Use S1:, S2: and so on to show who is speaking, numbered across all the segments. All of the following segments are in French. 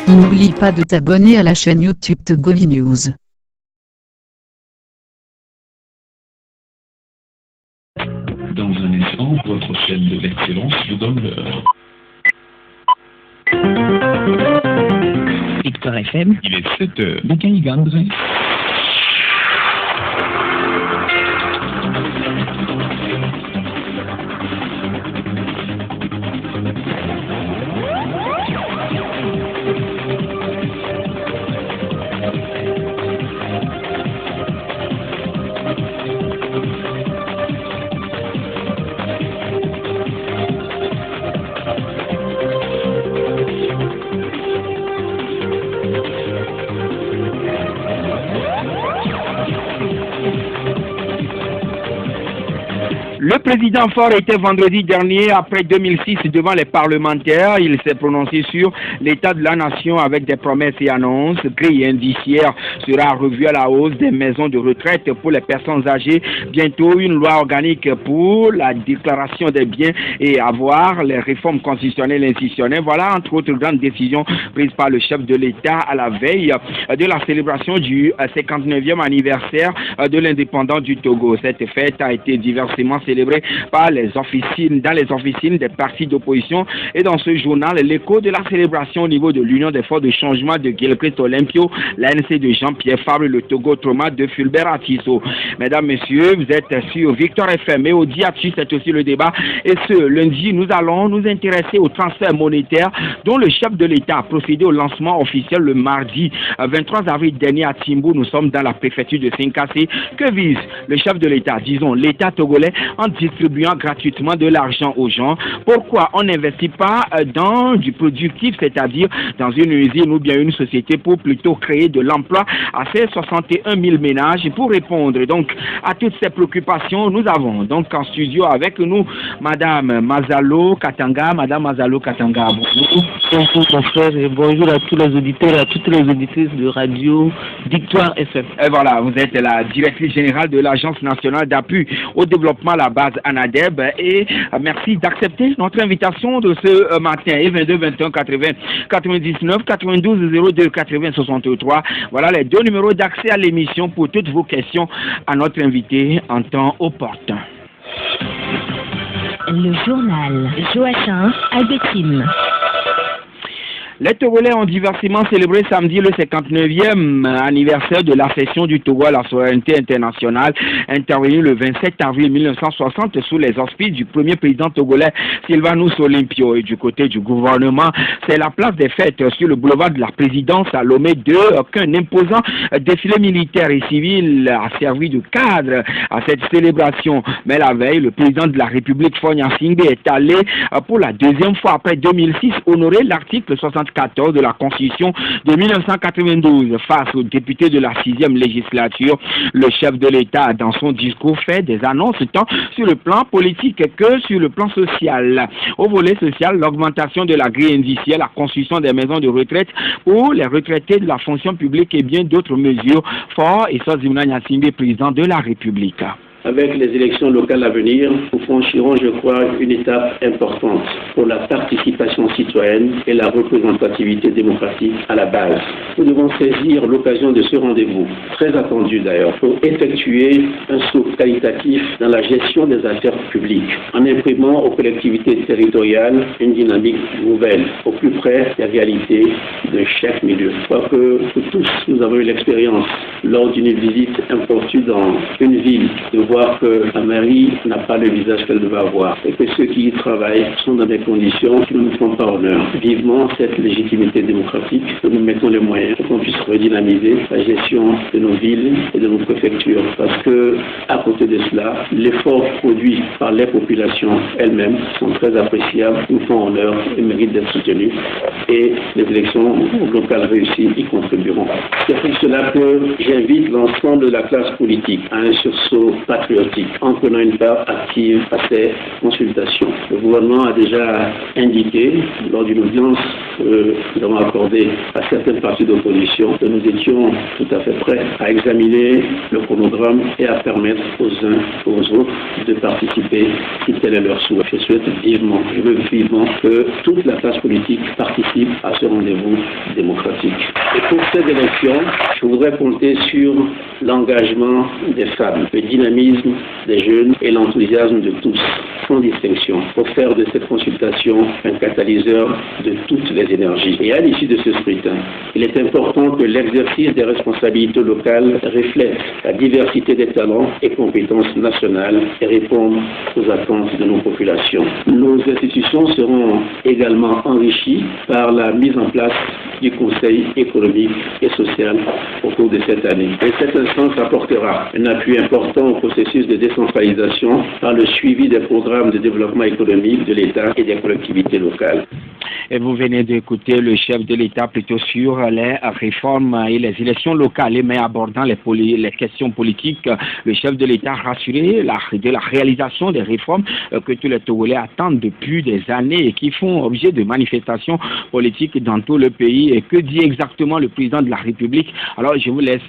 S1: N'oublie pas de t'abonner à la chaîne YouTube Togolese News.
S2: Dans un instant, votre chaîne de l'excellence vous donne l'heure. Victor FM, il est 7h. Boucaïgandre.
S3: Le président Faure était vendredi dernier, après 2006, devant les parlementaires. Il s'est prononcé sur l'état de la nation avec des promesses et annonces. Grille indiciaire sera revue à la hausse des maisons de retraite pour les personnes âgées. Bientôt, une loi organique pour la déclaration des biens et avoirs, les réformes constitutionnelles et institutionnelles. Voilà, entre autres grandes décisions prises par le chef de l'État à la veille de la célébration du 59e anniversaire de l'indépendance du Togo. Cette fête a été diversement célébrée par les officines, dans les officines des partis d'opposition. Et dans ce journal, l'écho de la célébration au niveau de l'Union des forces de changement de Gilchrist Olympio, l'ANC de Jean-Pierre Fabre, le Togo Trauma de Fulbert Atisso. Mesdames, Messieurs, vous êtes sur Victor FM et au Diatu, c'est aussi le débat. Et ce lundi, nous allons nous intéresser au transfert monétaire dont le chef de l'État a procédé au lancement officiel le mardi 23 avril dernier à Timbo. Nous sommes dans la préfecture de Sinkassé. Que vise le chef de l'État, disons l'État togolais, en distribuant gratuitement de l'argent aux gens? Pourquoi on n'investit pas dans du productif, c'est-à-dire dans une usine ou bien une société pour plutôt créer de l'emploi à ces 61 000 ménages? Pour répondre donc à toutes ces préoccupations, nous avons donc en studio avec nous Madame Mazalo Katanga. Madame Mazalo Katanga, bonjour.
S4: Bonjour mon frère et bonjour à tous les auditeurs et à toutes les auditrices de Radio Victoire FM.
S3: Et voilà, vous êtes la directrice générale de l'Agence nationale d'appui au développement, la base ANADEB, et merci d'accepter notre invitation de ce matin. Et 22 21 80 99 92 02 80 63. Voilà les deux numéros d'accès à l'émission pour toutes vos questions à notre invité en temps opportun.
S5: Le journal Joachim Albetim.
S3: Les Togolais ont diversement célébré samedi le 59e anniversaire de l'accession du Togo à la souveraineté internationale, intervenu le 27 avril 1960 sous les auspices du premier président togolais Sylvanus Olympio. Et du côté du gouvernement, c'est la place des fêtes sur le boulevard de la présidence à Lomé 2 qu'un imposant défilé militaire et civil a servi de cadre à cette célébration. Mais la veille, le président de la République, Faure Gnassingbé, est allé pour la deuxième fois après 2006 honorer l'article 74 de la Constitution de 1992 face aux députés de la 6e législature. Le chef de l'État, dans son discours, fait des annonces tant sur le plan politique que sur le plan social. Au volet social, l'augmentation de la grille indiciaire, la construction des maisons de retraite pour les retraités de la fonction publique et bien d'autres mesures. Faure et Sozimna Gnassingbé, président de la République.
S6: Avec les élections locales à venir, nous franchirons, je crois, une étape importante pour la participation citoyenne et la représentativité démocratique à la base. Nous devons saisir l'occasion de ce rendez-vous, très attendu d'ailleurs, pour effectuer un saut qualitatif dans la gestion des affaires publiques, en imprimant aux collectivités territoriales une dynamique nouvelle, au plus près des réalités de chaque milieu. Je crois que tous, nous avons eu l'expérience lors d'une visite impromptue dans une ville de voir que la mairie n'a pas le visage qu'elle devait avoir et que ceux qui y travaillent sont dans des conditions qui ne nous font pas honneur. Vivement cette légitimité démocratique, que nous mettons les moyens pour qu'on puisse redynamiser la gestion de nos villes et de nos préfectures. Parce que, à côté de cela, l'effort produit par les populations elles-mêmes sont très appréciables, nous font honneur et méritent d'être soutenus. Et les élections locales réussies y contribueront. C'est pour cela que j'invite l'ensemble de la classe politique à un sursaut patriotique en prenant une part active à ces consultations. Le gouvernement a déjà indiqué lors d'une audience que nous avons accordée à certaines parties d'opposition que nous étions tout à fait prêts à examiner le chronogramme et à permettre aux uns aux autres de participer si tel est leur souhait. Je veux vivement que toute la classe politique participe à ce rendez-vous démocratique. Et pour cette élection, je voudrais compter sur l'engagement des femmes, le dynamisme des jeunes et l'enthousiasme de tous, sans distinction, pour faire de cette consultation un catalyseur de toutes les énergies. Et à l'issue de ce scrutin, il est important que l'exercice des responsabilités locales reflète la diversité des talents et compétences nationales et réponde aux attentes de nos populations. Nos institutions seront également enrichies par la mise en place du Conseil économique et social au cours de cette année. Et cette instance apportera un appui important au processus de décentralisation par le suivi des programmes de développement économique de l'État et des collectivités locales.
S3: Et vous venez d'écouter le chef de l'État plutôt sur les réformes et les élections locales, mais abordant les questions politiques. Le chef de l'État a rassuré de la réalisation des réformes que tous les Togolais attendent depuis des années et qui font objet de manifestations politiques dans tout le pays. Et que dit exactement le président de la République? Alors je vous laisse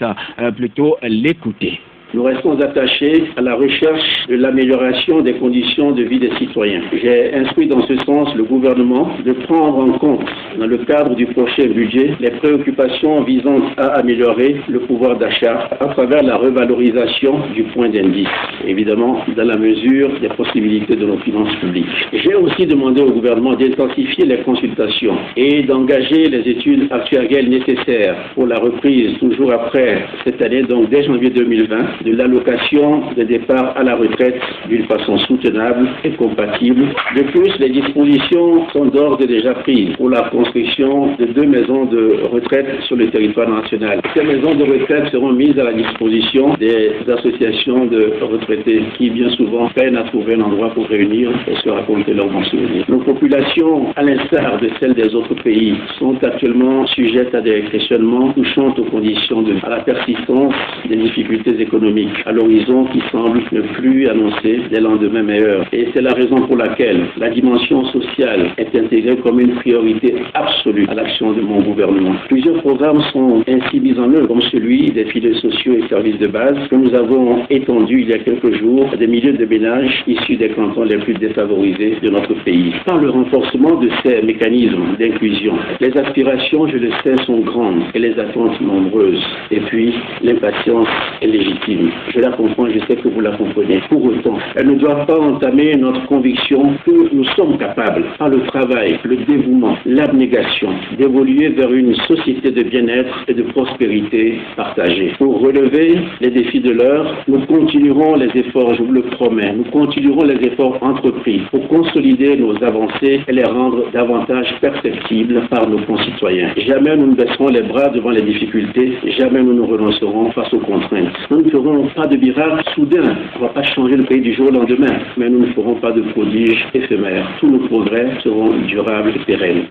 S3: plutôt l'écouter.
S6: Nous restons attachés à la recherche de l'amélioration des conditions de vie des citoyens. J'ai instruit dans ce sens le gouvernement de prendre en compte, dans le cadre du prochain budget, les préoccupations visant à améliorer le pouvoir d'achat à travers la revalorisation du point d'indice, évidemment dans la mesure des possibilités de nos finances publiques. J'ai aussi demandé au gouvernement d'intensifier les consultations et d'engager les études actuarielles nécessaires pour la reprise, toujours après cette année, donc dès janvier 2020, de l'allocation de départ à la retraite d'une façon soutenable et compatible. De plus, les dispositions sont d'ores et déjà prises pour la construction de 2 maisons de retraite sur le territoire national. Ces maisons de retraite seront mises à la disposition des associations de retraités qui, bien souvent, peinent à trouver un endroit pour réunir et se raconter leurs bons souvenirs. Nos populations, à l'instar de celles des autres pays, sont actuellement sujettes à des questionnements touchant aux conditions à la persistance des difficultés économiques à l'horizon qui semble ne plus annoncer des lendemains meilleurs. Et c'est la raison pour laquelle la dimension sociale est intégrée comme une priorité absolue à l'action de mon gouvernement. Plusieurs programmes sont ainsi mis en œuvre, comme celui des filets sociaux et services de base que nous avons étendu il y a quelques jours à des milliers de ménages issus des cantons les plus défavorisés de notre pays. Par le renforcement de ces mécanismes d'inclusion, les aspirations, je le sais, sont grandes et les attentes nombreuses. Et puis, l'impatience est légitime. Je la comprends, je sais que vous la comprenez. Pour autant, elle ne doit pas entamer notre conviction que nous sommes capables, par le travail, le dévouement, l'abnégation, d'évoluer vers une société de bien-être et de prospérité partagée. Pour relever les défis de l'heure, nous continuerons les efforts, je vous le promets, nous continuerons les efforts entrepris pour consolider nos avancées et les rendre davantage perceptibles par nos concitoyens. Jamais nous ne baisserons les bras devant les difficultés, jamais nous ne renoncerons face aux contraintes. Nous ne ferons pas de miracle soudain. On ne va pas changer le pays du jour au lendemain, mais nous ne ferons pas de prodiges éphémères. Tous nos progrès seront durables et pérennes.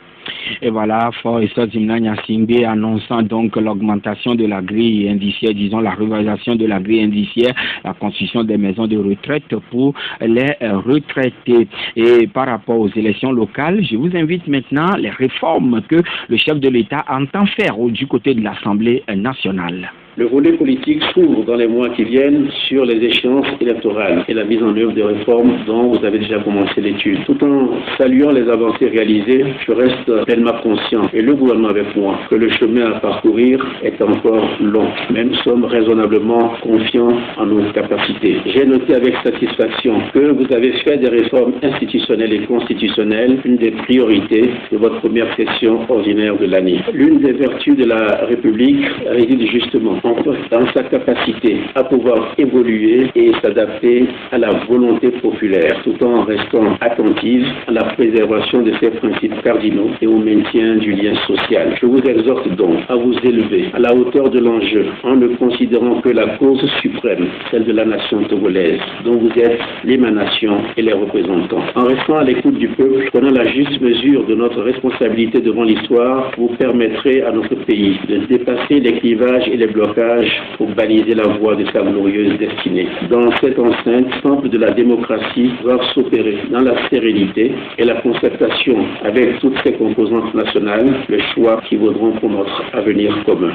S3: Et voilà, Fort et Zimna Nyasimbe annonçant donc l'augmentation de la grille indiciaire, disons la revalorisation de la grille indiciaire, la construction des maisons de retraite pour les retraités. Et par rapport aux élections locales, je vous invite maintenant les réformes que le chef de l'État entend faire du côté de l'Assemblée nationale.
S6: Le volet politique s'ouvre dans les mois qui viennent sur les échéances électorales et la mise en œuvre des réformes dont vous avez déjà commencé l'étude. Tout en saluant les avancées réalisées, je reste pleinement conscient, et le gouvernement avec moi, que le chemin à parcourir est encore long. Mais nous sommes raisonnablement confiants en nos capacités. J'ai noté avec satisfaction que vous avez fait des réformes institutionnelles et constitutionnelles une des priorités de votre première session ordinaire de l'année. L'une des vertus de la République réside justement dans sa capacité à pouvoir évoluer et s'adapter à la volonté populaire, tout en restant attentive à la préservation de ses principes cardinaux et au maintien du lien social. Je vous exhorte donc à vous élever à la hauteur de l'enjeu en ne considérant que la cause suprême, celle de la nation togolaise, dont vous êtes l'émanation et les représentants. En restant à l'écoute du peuple, prenant la juste mesure de notre responsabilité devant l'histoire, vous permettrez à notre pays de dépasser les clivages et les blocages blocage pour baliser la voie de sa glorieuse destinée. Dans cette enceinte, temple de la démocratie doivent s'opérer dans la sérénité et la concertation avec toutes ses composantes nationales, le choix qui vaudront pour notre avenir commun.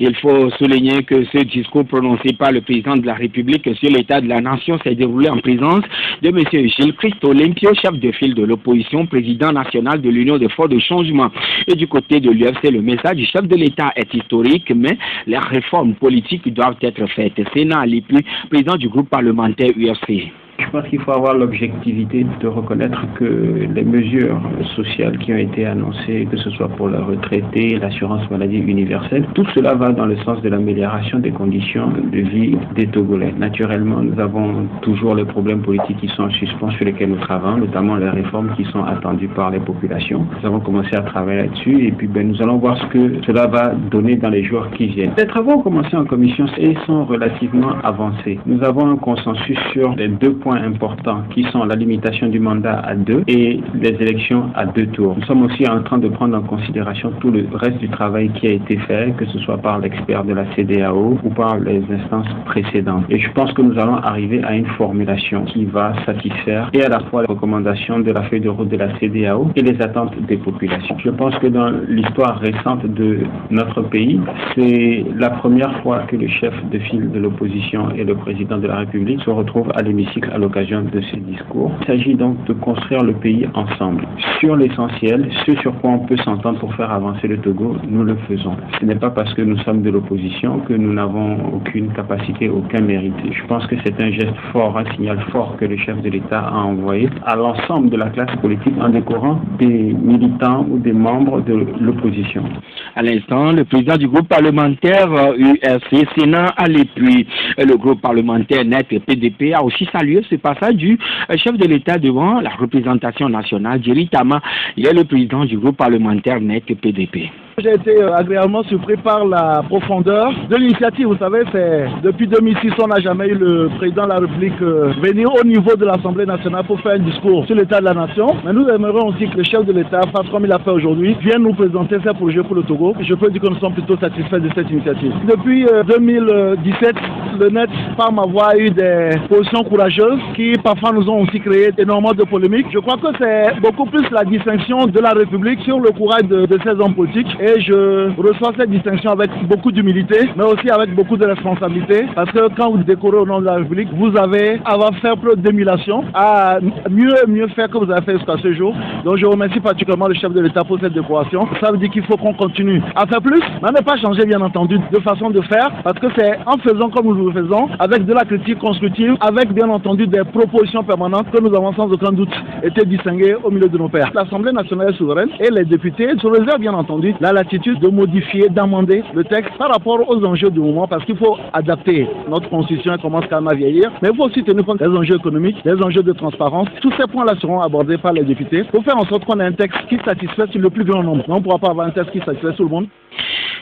S3: Il faut souligner que ce discours prononcé par le président de la République sur l'état de la nation s'est déroulé en présence de M. Gilles Christ Olympio, chef de file de l'opposition, président national de l'Union des forces de changement. Et du côté de l'UFC, le message du chef de l'État est historique, mais les réformes politiques doivent être faites. Sénat Alipu, président du groupe parlementaire UFC.
S7: Je pense qu'il faut avoir l'objectivité de reconnaître que les mesures sociales qui ont été annoncées, que ce soit pour la retraité, l'assurance maladie universelle, tout cela va dans le sens de l'amélioration des conditions de vie des Togolais. Naturellement, nous avons toujours les problèmes politiques qui sont en suspens sur lesquels nous travaillons, notamment les réformes qui sont attendues par les populations. Nous avons commencé à travailler là-dessus et puis nous allons voir ce que cela va donner dans les jours qui viennent. Les travaux ont commencé en commission et sont relativement avancés. Nous avons un consensus sur les 2 points importants qui sont la limitation du mandat à 2 et les élections à 2 tours. Nous sommes aussi en train de prendre en considération tout le reste du travail qui a été fait, que ce soit par l'expert de la CEDEAO ou par les instances précédentes. Et je pense que nous allons arriver à une formulation qui va satisfaire et à la fois les recommandations de la feuille de route de la CEDEAO et les attentes des populations. Je pense que dans l'histoire récente de notre pays, c'est la première fois que le chef de file de l'opposition et le président de la République se retrouvent à l'hémicycle à l'occasion de ces discours. Il s'agit donc de construire le pays ensemble. Sur l'essentiel, ce sur quoi on peut s'entendre pour faire avancer le Togo, nous le faisons. Ce n'est pas parce que nous sommes de l'opposition que nous n'avons aucune capacité, aucun mérite. Je pense que c'est un geste fort, un signal fort que le chef de l'État a envoyé à l'ensemble de la classe politique en décorant des militants ou des membres de l'opposition.
S3: À l'instant, le président du groupe parlementaire UFC Sénat Alipu, le groupe parlementaire NET PDP a aussi salué ce passage du chef de l'État devant la représentation nationale, Jerry Tama. Il est le président du groupe parlementaire NET PDP.
S8: J'ai été agréablement surpris par la profondeur de l'initiative. Vous savez, c'est depuis 2006, on n'a jamais eu le président de la République venir au niveau de l'Assemblée nationale pour faire un discours sur l'état de la nation. Mais nous aimerions aussi que le chef de l'État, fasse comme il a fait aujourd'hui, vienne nous présenter ses projets pour le Togo. Je peux dire que nous sommes plutôt satisfaits de cette initiative. Depuis 2017, le NET, par ma voix, a eu des positions courageuses qui parfois nous ont aussi créé énormément de polémiques. Je crois que c'est beaucoup plus la distinction de la République sur le courage de ses hommes politiques. Et je reçois cette distinction avec beaucoup d'humilité, mais aussi avec beaucoup de responsabilité, parce que quand vous décorez au nom de la République, vous avez à faire preuve d'émulation, à mieux faire que vous avez fait jusqu'à ce jour. Donc je remercie particulièrement le chef de l'État pour cette décoration. Ça veut dire qu'il faut qu'on continue à faire plus, mais ne pas changer bien entendu de façon de faire, parce que c'est en faisant comme nous le faisons, avec de la critique constructive, avec bien entendu des propositions permanentes, que nous avons sans aucun doute été distingués au milieu de nos pairs. L'Assemblée nationale est souveraine et les députés se réservent bien entendu la latitude de modifier, d'amender le texte par rapport aux enjeux du moment, parce qu'il faut adapter notre constitution, elle commence quand même à vieillir, mais il faut aussi tenir compte des enjeux économiques, des enjeux de transparence. Tous ces points-là seront abordés par les députés pour faire en sorte qu'on ait un texte qui satisfait sur le plus grand nombre. On ne pourra pas avoir un texte qui satisfait tout le monde.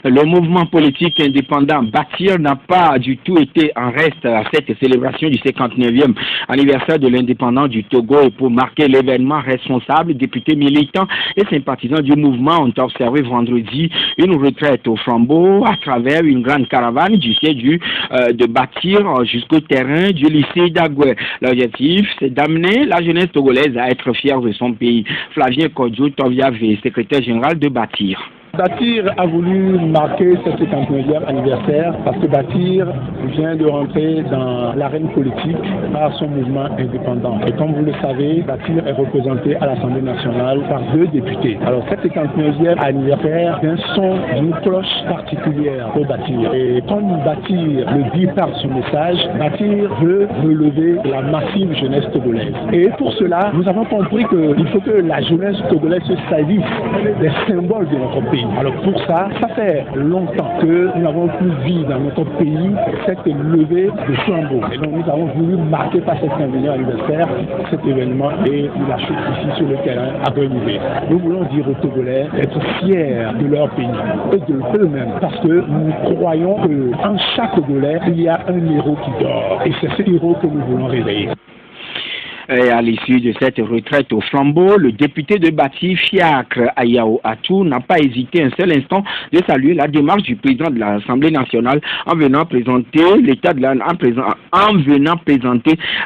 S3: Le mouvement politique indépendant Bâtir n'a pas du tout été en reste à cette célébration du 59e anniversaire de l'indépendance du Togo, et pour marquer l'événement, responsables, députés militants et sympathisants du mouvement ont observé vendredi une retraite au flambeau à travers une grande caravane du siège de Bâtir jusqu'au terrain du lycée d'Agoué. L'objectif, c'est d'amener la jeunesse togolaise à être fière de son pays. Flavien Kodjo Toviave, secrétaire général de Bâtir.
S8: Bâtir a voulu marquer ce 59e anniversaire parce que Bâtir vient de rentrer dans l'arène politique par son mouvement indépendant. Et comme vous le savez, Bâtir est représenté à l'Assemblée nationale par 2 députés. Alors, ce 59e anniversaire vient son d'une cloche particulière pour Bâtir. Et comme Bâtir le dit par son message, Bâtir veut relever la massive jeunesse togolaise. Et pour cela, nous avons compris qu'il faut que la jeunesse togolaise se salisse des symboles de notre pays. Alors pour ça, ça fait longtemps que nous n'avons plus vu dans notre pays cette levée de flambeau. Et donc nous avons voulu marquer par cet 59e anniversaire cet événement et nous lâchons ici sur le terrain à Grenoble. Nous voulons dire aux Togolais d'être fiers de leur pays et de eux-mêmes, parce que nous croyons qu'en chaque Togolais, il y a un héros qui dort. Et c'est ce héros que nous voulons réveiller.
S3: Et à l'issue de cette retraite au flambeau, le député de Bati, Fiacre Ayao Atou, n'a pas hésité un seul instant de saluer la démarche du président de l'Assemblée nationale en venant présenter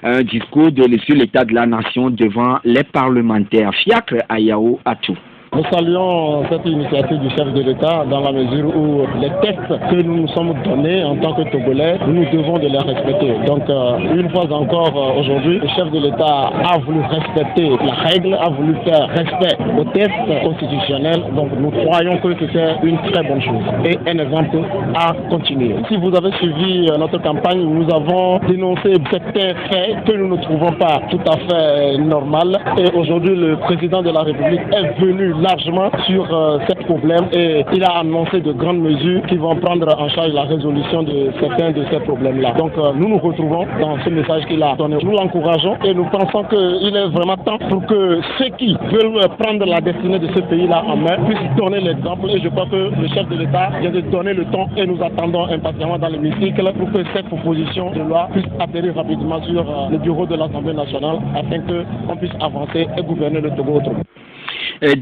S3: un discours sur l'état de la nation devant les parlementaires. Fiacre Ayao Atou.
S9: Nous saluons cette initiative du chef de l'État dans la mesure où les textes que nous nous sommes donnés en tant que Togolais, nous devons de les respecter. Donc, une fois encore, aujourd'hui, le chef de l'État a voulu respecter la règle, a voulu faire respect aux textes constitutionnels. Donc, nous croyons que c'était une très bonne chose et un exemple à continuer. Si vous avez suivi notre campagne, nous avons dénoncé certains faits que nous ne trouvons pas tout à fait normaux. Et aujourd'hui, le président de la République est venu largement sur ce problème et il a annoncé de grandes mesures qui vont prendre en charge la résolution de certains de ces problèmes-là. Donc nous nous retrouvons dans ce message qu'il a donné. Nous l'encourageons et nous pensons qu'il est vraiment temps pour que ceux qui veulent prendre la destinée de ce pays-là en main puissent donner l'exemple et je crois que le chef de l'État vient de donner le ton et nous attendons impatiemment dans l'hémicycle pour que cette proposition de loi puisse atterrir rapidement sur le bureau de l'Assemblée nationale afin qu'on puisse avancer et gouverner le Togo autrement.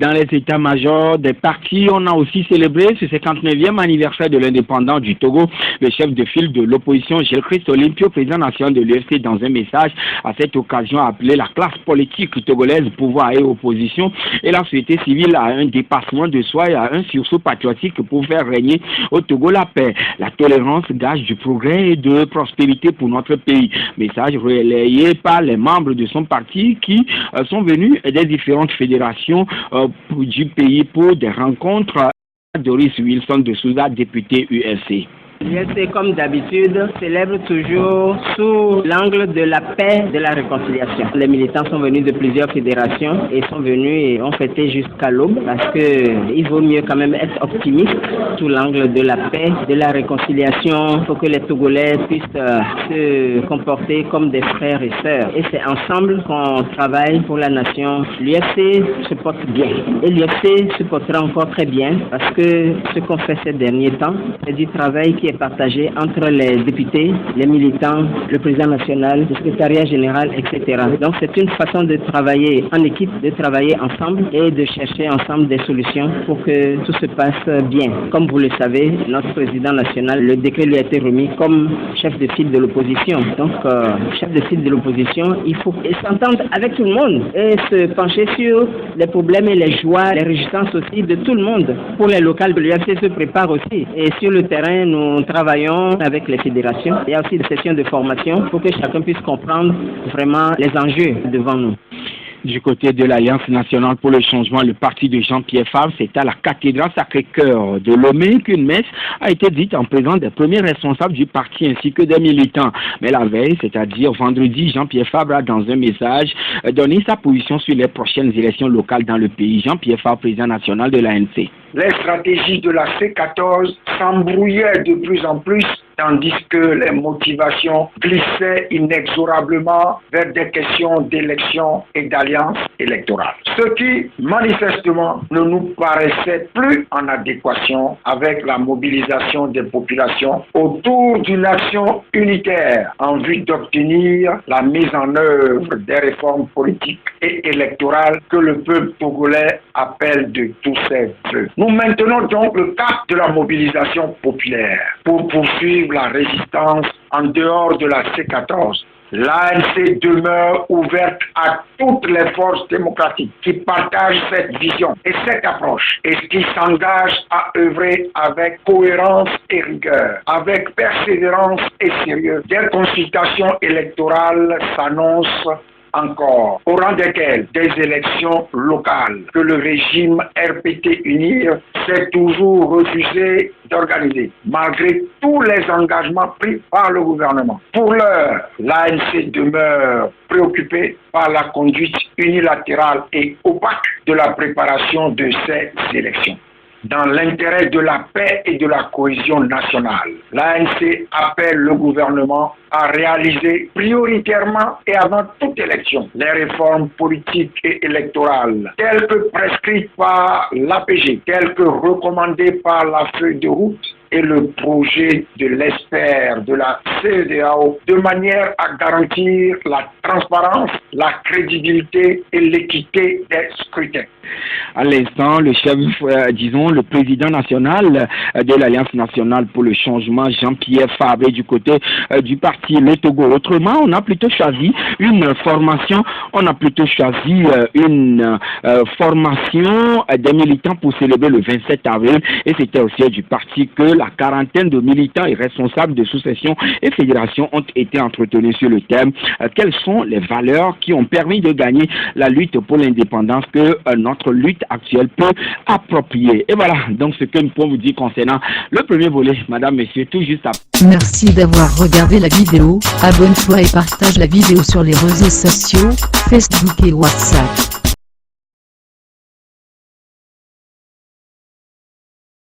S3: Dans les états-majors des partis, on a aussi célébré ce 59e anniversaire de l'indépendance du Togo. Le chef de file de l'opposition, Gilles-Christ Olympio, président national de l'UFC, dans un message à cette occasion, a appelé la classe politique togolaise, pouvoir et opposition, et la société civile à un dépassement de soi et à un sursaut patriotique pour faire régner au Togo la paix, la tolérance, gage du progrès et de prospérité pour notre pays. Message relayé par les membres de son parti qui sont venus des différentes fédérations du pays pour des rencontres. Doris Wilson de Souza, député UFC.
S10: L'UFC, comme d'habitude, célèbre toujours sous l'angle de la paix, de la réconciliation. Les militants sont venus de plusieurs fédérations et sont venus et ont fêté jusqu'à l'aube parce qu'il vaut mieux quand même être optimiste sous l'angle de la paix, de la réconciliation. Il faut que les Togolais puissent se comporter comme des frères et sœurs. Et c'est ensemble qu'on travaille pour la nation. L'UFC se porte bien. Et l'UFC se portera encore très bien parce que ce qu'on fait ces derniers temps, c'est du travail qui est partagé entre les députés, les militants, le président national, le secrétariat général, etc. Donc c'est une façon de travailler en équipe, de travailler ensemble et de chercher ensemble des solutions pour que tout se passe bien. Comme vous le savez, notre président national, le décret lui a été remis comme chef de file de l'opposition. Donc chef de file de l'opposition, il faut s'entendre avec tout le monde et se pencher sur les problèmes et les joies, les réjouissances aussi de tout le monde. Pour les locales, l'UFC se prépare aussi. Et sur le terrain, nous travaillons avec les fédérations. Il y a aussi des sessions de formation pour que chacun puisse comprendre vraiment les enjeux devant nous.
S3: Du côté de l'Alliance nationale pour le changement, le parti de Jean-Pierre Favre, c'est à la cathédrale Sacré-Cœur de Lomé qu'une messe a été dite en présence des premiers responsables du parti ainsi que des militants. Mais la veille, c'est-à-dire vendredi, Jean-Pierre Favre a dans un message donné sa position sur les prochaines élections locales dans le pays. Jean-Pierre Favre, président national de l'ANC.
S11: Les stratégies de la C14 s'embrouillaient de plus en plus, tandis que les motivations glissaient inexorablement vers des questions d'élection et d'alliance électorale. Ce qui, manifestement, ne nous paraissait plus en adéquation avec la mobilisation des populations autour d'une action unitaire en vue d'obtenir la mise en œuvre des réformes politiques et électorales que le peuple togolais appelle de tous ses vœux. Nous maintenons donc le cap de la mobilisation populaire pour poursuivre la résistance en dehors de la C14. L'ANC demeure ouverte à toutes les forces démocratiques qui partagent cette vision et cette approche et qui s'engagent à œuvrer avec cohérence et rigueur, avec persévérance et sérieux. Des consultations électorales s'annoncent encore, au rang desquelles des élections locales que le régime RPT UNIR s'est toujours refusé d'organiser, malgré tous les engagements pris par le gouvernement. Pour l'heure, l'ANC demeure préoccupée par la conduite unilatérale et opaque de la préparation de ces élections. Dans l'intérêt de la paix et de la cohésion nationale, l'ANC appelle le gouvernement à réaliser prioritairement et avant toute élection les réformes politiques et électorales telles que prescrites par l'APG, telles que recommandées par la feuille de route et le projet de l'ESPER, de la CEDEAO, de manière à garantir la transparence, la crédibilité et l'équité des scrutins.
S3: À l'instant, le chef, le président national de l'Alliance nationale pour le changement, Jean-Pierre Fabre, du côté du parti Le Togo. Autrement, on a plutôt choisi une formation, des militants pour célébrer le 27 avril, et c'était au siège du parti que la quarantaine de militants et responsables de sous-sections et fédérations ont été entretenus sur le thème quelles sont les valeurs qui ont permis de gagner la lutte pour l'indépendance que notre lutte actuelle peut approprier. Et voilà donc ce que nous pouvons vous dire concernant le premier volet, madame, messieurs, tout juste après.
S1: Merci d'avoir regardé la vidéo, abonne-toi et partage la vidéo sur les réseaux sociaux, Facebook et WhatsApp.